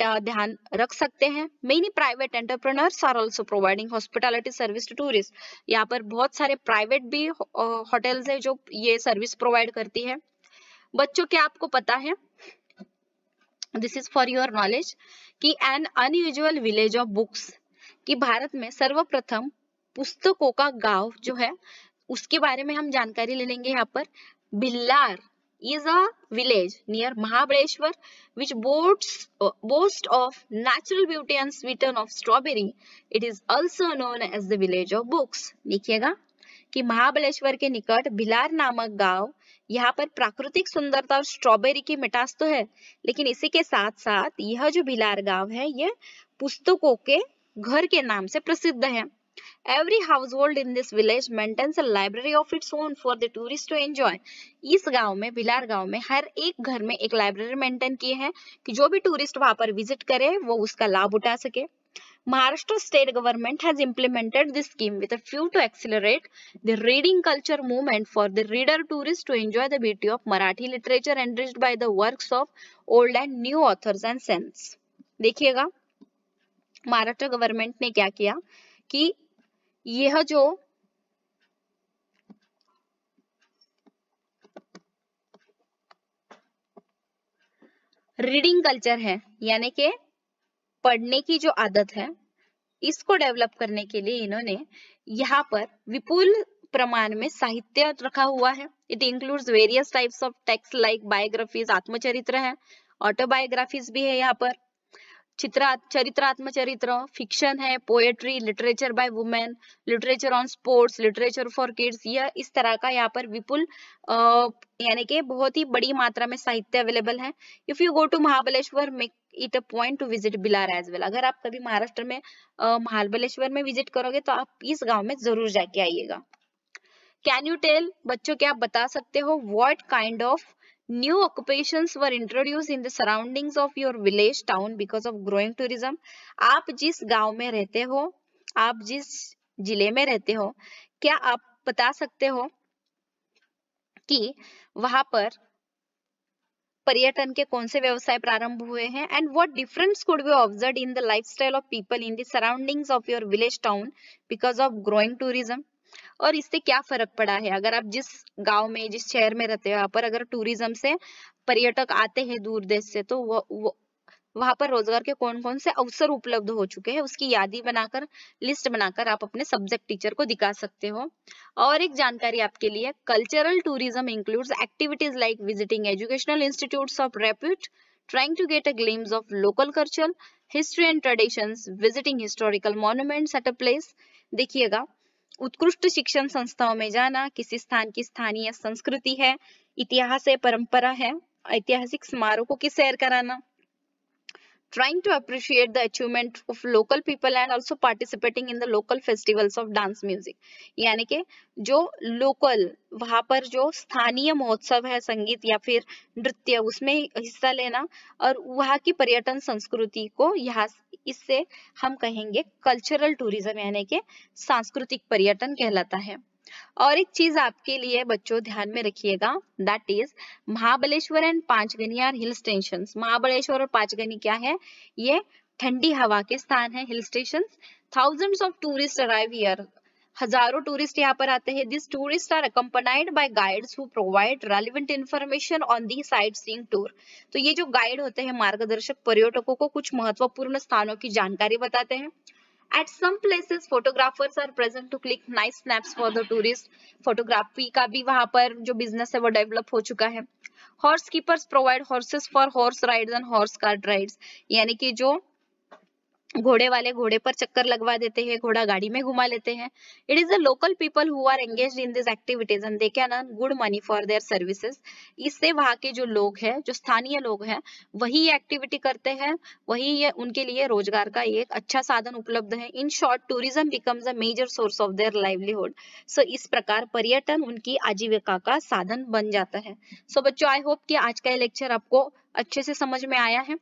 ध्यान रख सकते हैं. Many private entrepreneurs are also providing hospitality service to tourists. यहाँ पर बहुत सारे प्राइवेट भी होटल्स है जो ये सर्विस प्रोवाइड करती है. बच्चों क्या आपको पता है, this is for your knowledge, कि an unusual village of books, कि भारत में सर्वप्रथम पुस्तकों का गांव जो है उसके बारे में हम जानकारी ले लेंगे. यहाँ पर भिल्लार is a village near Mahabaleshwar which boasts of natural beauty and sweeten of strawberry. It is also known as the village of books. लिखिएगा कि महाबलेश्वर के निकट भिलार नामक गांव, यहाँ पर प्राकृतिक सुंदरता और स्ट्रॉबेरी की मिठास तो है, लेकिन इसी के साथ साथ यह जो भिलार गांव है ये पुस्तकों के घर के नाम से प्रसिद्ध है. Every household in this village maintains a library of its own for the tourists to enjoy. इस गांव में, भिलार गांव में हर एक घर में एक लाइब्रेरी मेंटेन किए हैं कि जो भी टूरिस्ट वहां पर विजिट करे वो उसका लाभ उठा सके. Maharashtra state government has implemented this scheme with a view to accelerate the reading culture movement for the reader tourists to enjoy the beauty of Marathi literature enriched by the works of old and new authors and saints. देखिएगा Maharashtra government ने क्या किया कि यह जो reading culture है यानी कि पढ़ने की जो आदत है, इसको डेवलप करने के लिए इन्होंने यहाँ पर विपुल प्रमाण में साहित्य रखा हुआ है. It includes various types of text like biographies, आत्मचरित्र है, ऑटोबायोग्राफीज भी है, यहाँ पर चरित्र, आत्मचरित्र, फिक्शन है, poetry, literature by women, literature on sports, literature for kids. यह इस तरह का यहाँ पर विपुल यानी कि बहुत ही बड़ी मात्रा में साहित्य अवेलेबल है. If you go to Mahabaleshwar, make it a point to visit Bhilar as well. अगर आप कभी महाराष्ट्र में महाबलेश्वर में विजिट करोगे तो आप इस गांव में जरूर जाके आइएगा. कैन यू टेल, बच्चों क्या आप बता सकते हो, what kind of new occupations were introduced in the surroundings of your village town because of growing tourism. आप जिस गांव में रहते हो, आप जिस जिले में रहते हो, क्या आप बता सकते हो कि वहां पर पर्यटन के कौन से व्यवसाय प्रारंभ हुए हैं, and what difference could be observed in the lifestyle of people in the surroundings of your village town because of growing tourism. और इससे क्या फर्क पड़ा है, अगर आप जिस गांव में, जिस शहर में रहते हो, यहाँ पर अगर टूरिज्म से पर्यटक आते हैं दूर देश से, तो वहां पर रोजगार के कौन कौन से अवसर उपलब्ध हो चुके हैं उसकी यादी बनाकर, लिस्ट बनाकर आप अपने सब्जेक्ट टीचर को दिखा सकते हो. और एक जानकारी आपके लिए, cultural tourism includes activities like visiting educational institutes of repute, trying to get a glimpse of local culture, history and traditions, visiting historical monuments at a place. देखिएगा, उत्कृष्ट शिक्षण संस्थाओं में जाना, किसी स्थान की स्थानीय संस्कृति है, इतिहास है, परंपरा है, ऐतिहासिक स्मारकों की सैर कराना, trying to appreciate the achievement of local people and also participating in the local festivals of dance music. यानी कि जो लोकल वहां पर जो स्थानीय महोत्सव है, संगीत या फिर नृत्य, उसमें हिस्सा लेना और वहां की पर्यटन संस्कृति को, यहाँ इससे हम कहेंगे कल्चरल टूरिज्म यानी कि सांस्कृतिक पर्यटन कहलाता है. और एक चीज आपके लिए बच्चों ध्यान में रखिएगा, that is Mahabaleshwar and Panchgani are hill station. Mahabaleshwar और पांचगनी क्या है, ये ठंडी हवा के स्थान है, hill station. Thousands of tourist arrive here, हजारों टूरिस्ट यहाँ पर आते हैं. This tourist are accompanied by guides who provide relevant information on the sightseeing tour. तो ये जो गाइड होते हैं, मार्गदर्शक, पर्यटकों को कुछ महत्वपूर्ण स्थानों की जानकारी बताते हैं. At some places, photographers are present to click nice snaps for the tourist. Photography का भी वहां पर जो बिजनेस है वो डेवलप हो चुका है. Horse keepers provide horses for horse rides and horse cart rides. यानी कि जो घोड़े वाले घोड़े पर चक्कर लगवा देते हैं, घोड़ा गाड़ी में घुमा लेते हैं। It is the local people who are engaged in this activities and they can earn good money for their services. इससे वहाँ के जो लोग हैं, जो स्थानीय लोग हैं, वही ये एक्टिविटी करते हैं, वही ये उनके लिए रोजगार का एक अच्छा साधन उपलब्ध है। In short, tourism becomes a major source of their livelihood. So इस प्रकार पर्यटन उनकी आजीविका का साधन बन जाता है। सो बच्चों, आई होप कि आज का ये लेक्चर आपको अच्छे से समझ में आया है।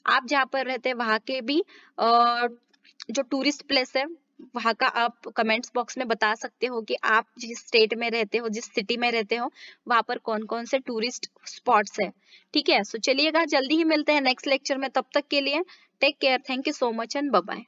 आप जहाँ पर रहते हैं वहाँ के भी जो टूरिस्ट प्लेस है वहाँ का आप कमेंट्स बॉक्स में बता सकते हो कि आप जिस स्टेट में रहते हो, जिस सिटी में रहते हो, वहाँ पर कौन कौन से टूरिस्ट स्पॉट्स है। ठीक है, सो चलिएगा, जल्दी ही मिलते हैं नेक्स्ट लेक्चर में। तब तक के लिए take care, thank you so much and bye bye.